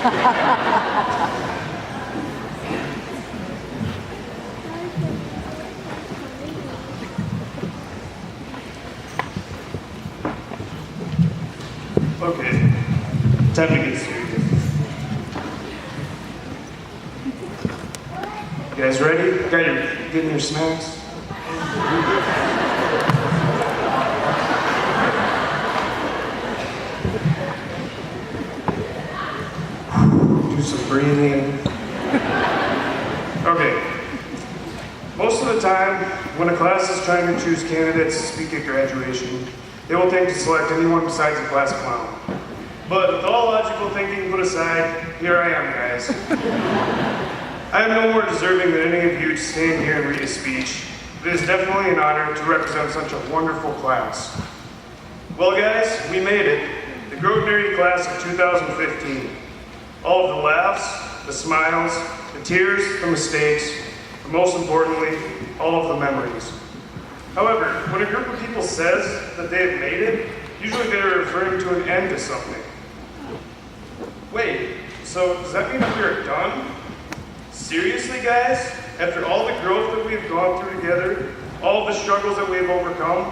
Okay, time to get serious. You guys ready? Got your getting your snacks? Do some breathing. Okay. Most of the time, when a class is trying to choose candidates to speak at graduation, they will think to select anyone besides a class clown. But with all logical thinking put aside, here I am, guys. I am no more deserving than any of you to stand here and read a speech. It is definitely an honor to represent such a wonderful class. Well, guys, we made it. The Grosvenor class of 2015. All of the laughs, the smiles, the tears, the mistakes, but most importantly, all of the memories. However, when a group of people says that they have made it, usually they are referring to an end to something. Wait, so does that mean that we are done? Seriously, guys? After all the growth that we have gone through together, all of the struggles that we have overcome,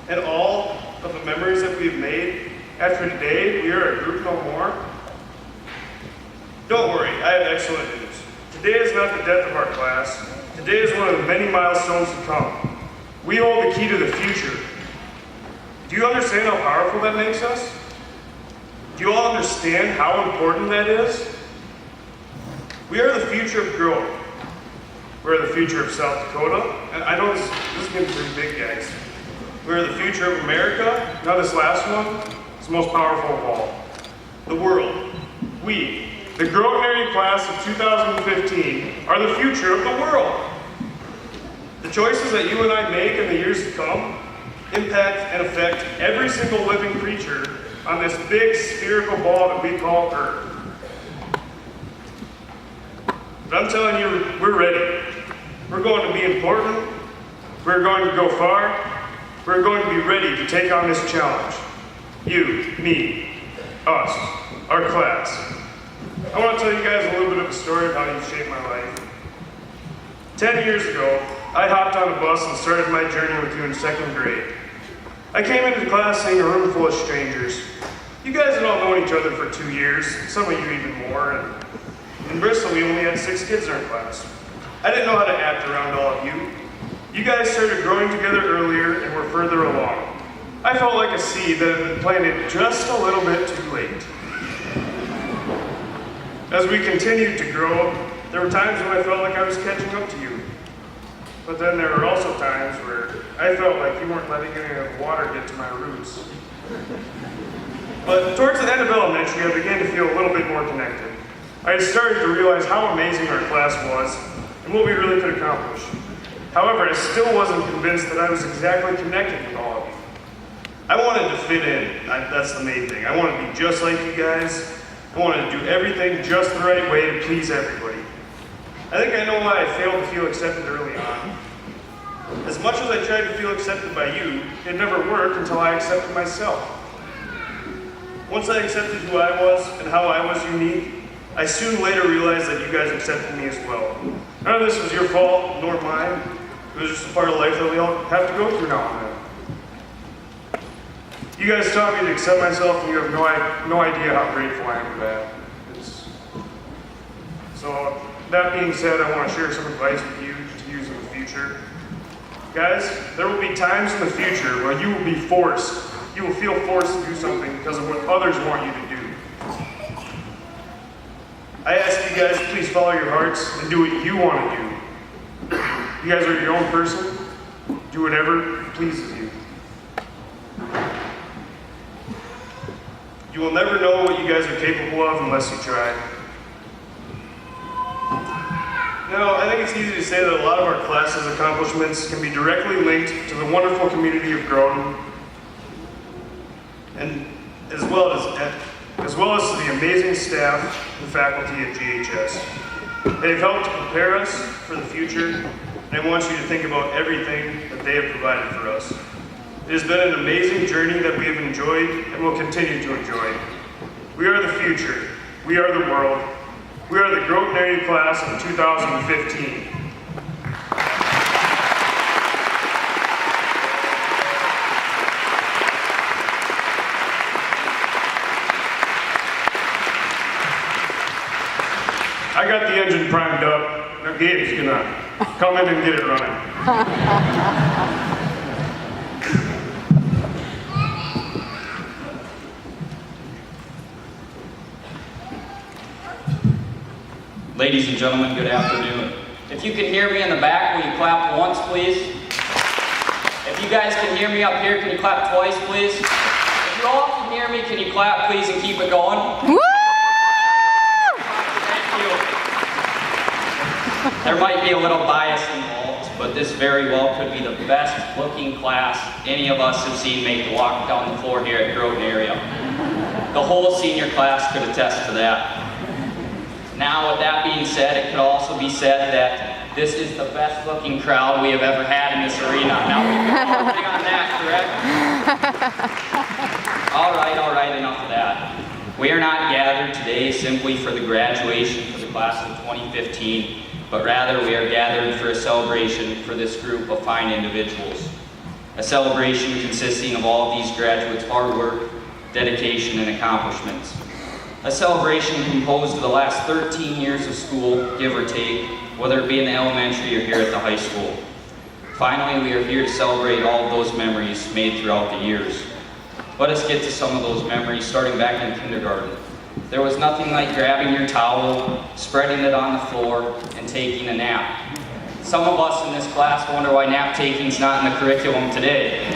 and all of the memories that we have made, after today, we are a group no more? Don't worry, I have excellent news. Today is not the death of our class. Today is one of the many milestones to come. We hold the key to the future. Do you understand how powerful that makes us? Do you all understand how important that is? We are the future of growth. We are the future of South Dakota. And I know this is getting pretty big, guys. We are the future of America. Now this last one is the most powerful of all. The world. We, the Grosvenor class of 2015, are the future of the world. The choices that you and I make in the years to come impact and affect every single living creature on this big spherical ball that we call Earth. But I'm telling you, we're ready. We're going to be important. We're going to go far. We're going to be ready to take on this challenge. You, me, us, our class. I want to tell you guys a little bit of a story of how you've shaped my life. 10 years ago, I hopped on a bus and started my journey with you in 2nd grade. I came into class seeing a room full of strangers. You guys had all known each other for 2 years, some of you even more, and in Bristol we only had 6 kids in our class. I didn't know how to act around all of you. You guys started growing together earlier and were further along. I felt like a seed that had been planted just a little bit too late. As we continued to grow, there were times when I felt like I was catching up to you. But then there were also times where I felt like you weren't letting any of the water get to my roots. But towards the end of elementary, I began to feel a little bit more connected. I had started to realize how amazing our class was and what we really could accomplish. However, I still wasn't convinced that I was exactly connected with all of you. I wanted to fit in, that's the main thing. I wanted to be just like you guys. I wanted to do everything just the right way to please everybody. I think I know why I failed to feel accepted early on. As much as I tried to feel accepted by you, it never worked until I accepted myself. Once I accepted who I was and how I was unique, I soon later realized that you guys accepted me as well. None of this was your fault, nor mine. It was just a part of life that we all have to go through now and then. You guys taught me to accept myself, and you have no idea how grateful I am for that. So, that being said, I want to share some advice with you to use in the future. Guys, there will be times in the future where you will be forced, you will feel forced to do something because of what others want you to do. I ask you guys to please follow your hearts and do what you want to do. You guys are your own person. Do whatever pleases you. You will never know what you guys are capable of unless you try. Now, I think it's easy to say that a lot of our class's accomplishments can be directly linked to the wonderful community of Groton, and as well as to the amazing staff and faculty at GHS. They've helped to prepare us for the future, and I want you to think about everything that they have provided for us. It has been an amazing journey that we have enjoyed and will continue to enjoy. We are the future, We are the world. We are the Groton area class of 2015. I got the engine primed up. Now Gabe's gonna come in and get it running. Ladies and gentlemen, good afternoon. If you can hear me in the back, will you clap once, please? If you guys can hear me up here, can you clap twice, please? If you all can hear me, can you clap, please, and keep it going? Woo! Thank you. There might be a little bias involved, but this very well could be the best looking class any of us have seen make the walk down the floor here at Groton area. The whole senior class could attest to that. Now, with that being said, it could also be said that this is the best looking crowd we have ever had in this arena. Now, we can all agree on that, correct? All right, enough of that. We are not gathered today simply for the graduation for the class of 2015, but rather we are gathered for a celebration for this group of fine individuals. A celebration consisting of all of these graduates' hard work, dedication, and accomplishments. A celebration composed of the last 13 years of school, give or take, whether it be in the elementary or here at the high school. Finally, we are here to celebrate all of those memories made throughout the years. Let us get to some of those memories, starting back in kindergarten. There was nothing like grabbing your towel, spreading it on the floor, and taking a nap. Some of us in this class wonder why nap taking's not in the curriculum today.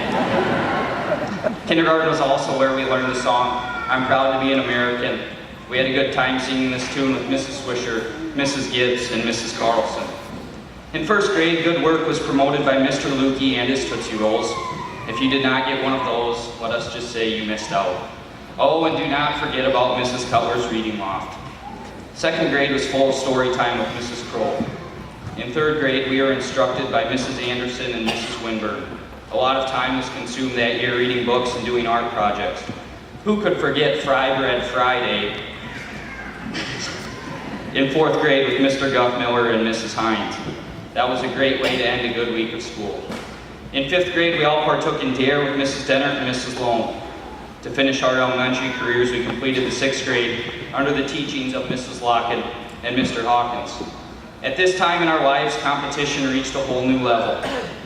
Kindergarten was also where we learned the song, "I'm Proud to Be an American." We had a good time singing this tune with Mrs. Swisher, Mrs. Gibbs, and Mrs. Carlson. In first grade, good work was promoted by Mr. Lukey and his Tootsie Rolls. If you did not get one of those, let us just say you missed out. Oh, and do not forget about Mrs. Cutler's Reading Loft. Second grade was full of story time with Mrs. Kroll. In third grade, we were instructed by Mrs. Anderson and Mrs. Winburn. A lot of time was consumed that year reading books and doing art projects. Who could forget Fry Bread Friday? In fourth grade with Mr. Guffmiller and Mrs. Hines. That was a great way to end a good week of school. In fifth grade, we all partook in DARE with Mrs. Denner and Mrs. Loam. To finish our elementary careers, we completed the sixth grade under the teachings of Mrs. Lockett and Mr. Hawkins. At this time in our lives, competition reached a whole new level.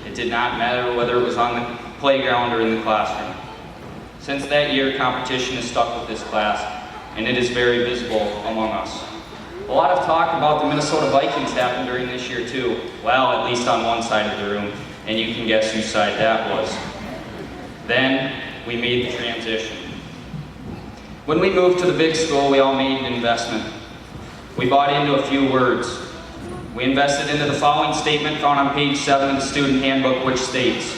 It did not matter whether it was on the playground or in the classroom. Since that year, competition has stuck with this class, and it is very visible among us. A lot of talk about the Minnesota Vikings happened during this year too. Well, at least on one side of the room, and you can guess whose side that was. Then, we made the transition. When we moved to the big school, we all made an investment. We bought into a few words. We invested into the following statement found on page 7 of the student handbook, which states,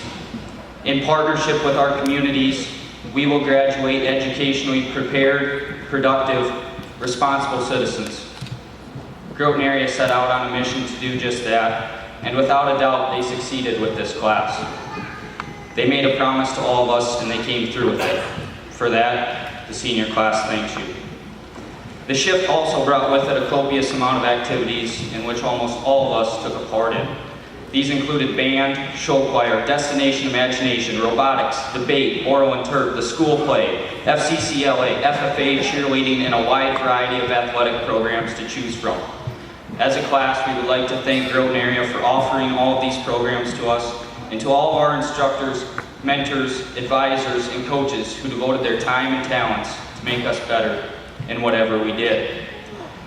"In partnership with our communities, we will graduate educationally prepared, productive, responsible citizens." Groton area set out on a mission to do just that, and without a doubt, they succeeded with this class. They made a promise to all of us, and they came through with it. For that, the senior class thanks you. The shift also brought with it a copious amount of activities in which almost all of us took a part in. These included band, show choir, destination imagination, robotics, debate, oral and turf, the school play, FCCLA, FFA, cheerleading, and a wide variety of athletic programs to choose from. As a class, we would like to thank Groton area for offering all of these programs to us, and to all of our instructors, mentors, advisors, and coaches who devoted their time and talents to make us better in whatever we did.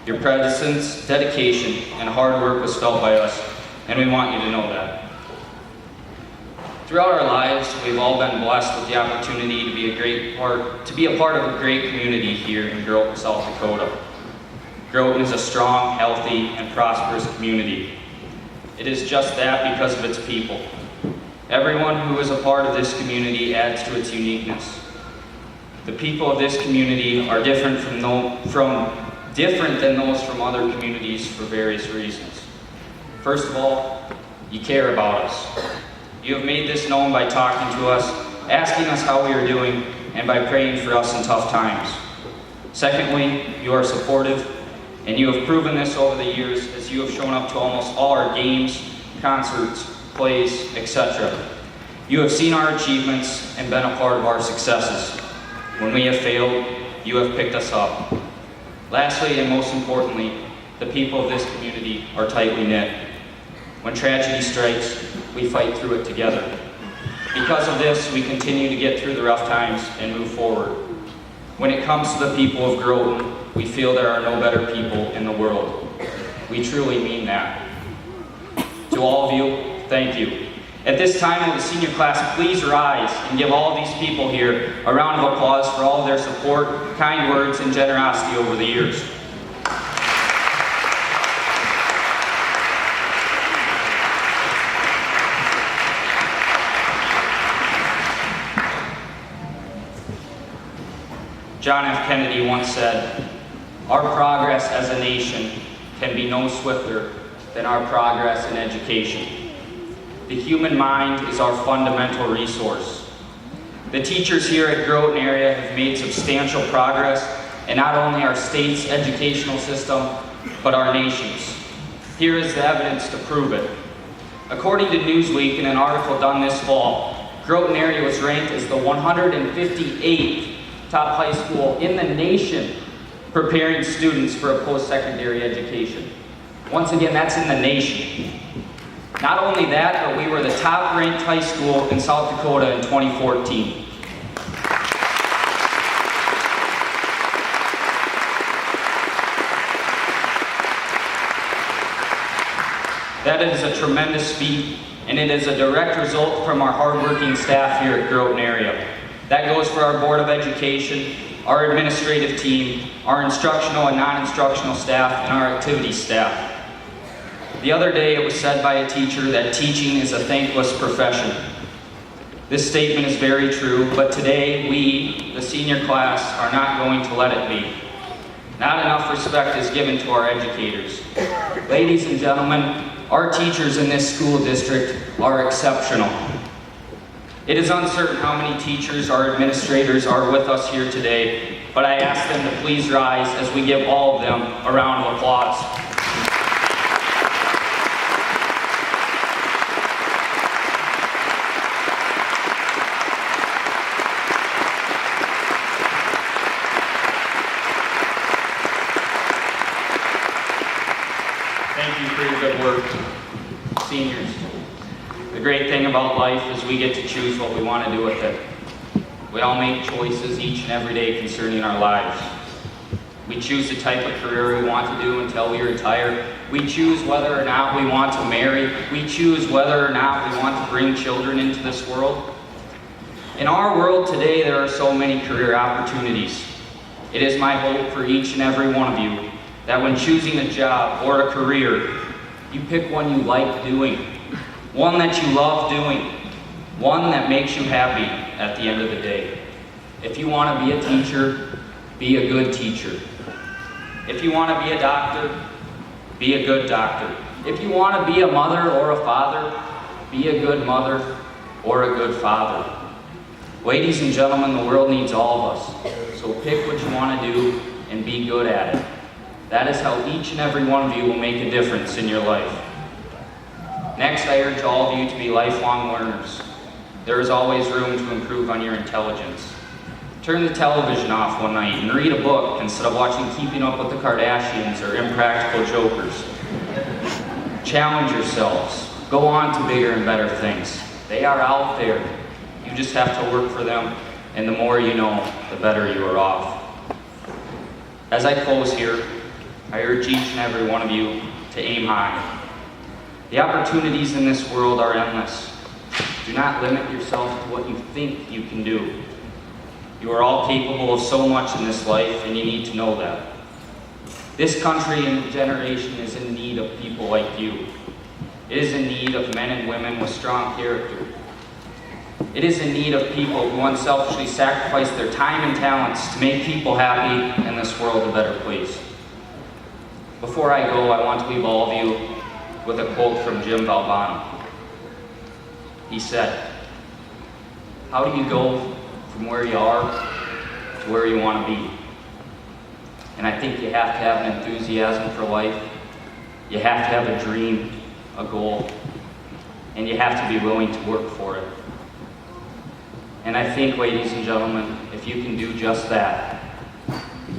Your presence, dedication, and hard work was felt by us, and we want you to know that. Throughout our lives, we've all been blessed with the opportunity to be a part of a great community here in Groton, South Dakota. Groton is a strong, healthy, and prosperous community. It is just that because of its people. Everyone who is a part of this community adds to its uniqueness. The people of this community are different than those from other communities for various reasons. First of all, you care about us. You have made this known by talking to us, asking us how we are doing, and by praying for us in tough times. Secondly, you are supportive, and you have proven this over the years as you have shown up to almost all our games, concerts, plays, etc. You have seen our achievements and been a part of our successes. When we have failed, you have picked us up. Lastly, and most importantly, the people of this community are tightly knit. When tragedy strikes, we fight through it together. Because of this, we continue to get through the rough times and move forward. When it comes to the people of Groton, we feel there are no better people in the world. We truly mean that. To all of you, thank you. At this time, will the senior class please rise and give all these people here a round of applause for all of their support, kind words, and generosity over the years. John F. Kennedy once said, "Our progress as a nation can be no swifter than our progress in education." The human mind is our fundamental resource. The teachers here at Groton area have made substantial progress in not only our state's educational system, but our nation's. Here is the evidence to prove it. According to Newsweek, in an article done this fall, Groton area was ranked as the 158th top high school in the nation preparing students for a post-secondary education. Once again, that's in the nation. Not only that, but we were the top ranked high school in South Dakota in 2014. That is a tremendous feat, and it is a direct result from our hardworking staff here at Groton area. That goes for our Board of Education, our administrative team, our instructional and non-instructional staff, and our activities staff. The other day it was said by a teacher that teaching is a thankless profession. This statement is very true, but today we, the senior class, are not going to let it be. Not enough respect is given to our educators. Ladies and gentlemen, our teachers in this school district are exceptional. It is uncertain how many teachers or administrators are with us here today, but I ask them to please rise as we give all of them a round of applause. Thank you for your good work, seniors. The great thing about life is we get to choose what we want to do with it. We all make choices each and every day concerning our lives. We choose the type of career we want to do until we retire. We choose whether or not we want to marry. We choose whether or not we want to bring children into this world. In our world today, there are so many career opportunities. It is my hope for each and every one of you that when choosing a job or a career, you pick one you like doing, one that you love doing, one that makes you happy at the end of the day. If you want to be a teacher, be a good teacher. If you want to be a doctor, be a good doctor. If you want to be a mother or a father, be a good mother or a good father. Ladies and gentlemen, the world needs all of us. So pick what you want to do and be good at it. That is how each and every one of you will make a difference in your life. Next, I urge all of you to be lifelong learners. There is always room to improve on your intelligence. Turn the television off one night and read a book instead of watching Keeping Up with the Kardashians or Impractical Jokers. Challenge yourselves. Go on to bigger and better things. They are out there. You just have to work for them, and the more you know, the better you are off. As I close here, I urge each and every one of you to aim high. The opportunities in this world are endless. Do not limit yourself to what you think you can do. You are all capable of so much in this life, and you need to know that. This country and generation is in need of people like you. It is in need of men and women with strong character. It is in need of people who unselfishly sacrifice their time and talents to make people happy and this world a better place. Before I go, I want to leave all of you with a quote from Jim Valvano. He said, "How do you go from where you are to where you want to be? And I think you have to have an enthusiasm for life. You have to have a dream, a goal, and you have to be willing to work for it. And I think, ladies and gentlemen, if you can do just that,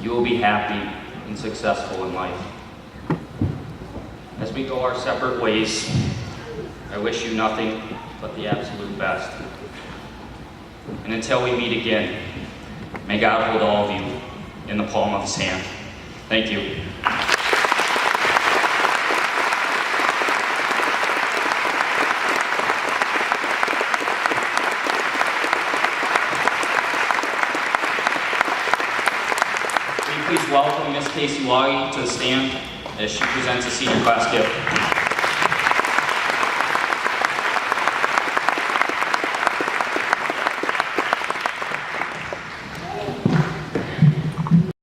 you will be happy and successful in life. As we go our separate ways, I wish you nothing but the absolute best. And until we meet again, may God hold all of you in the palm of his hand. Thank you. Will you please welcome Miss Casey Waggy to the stand as she presents a senior class gift.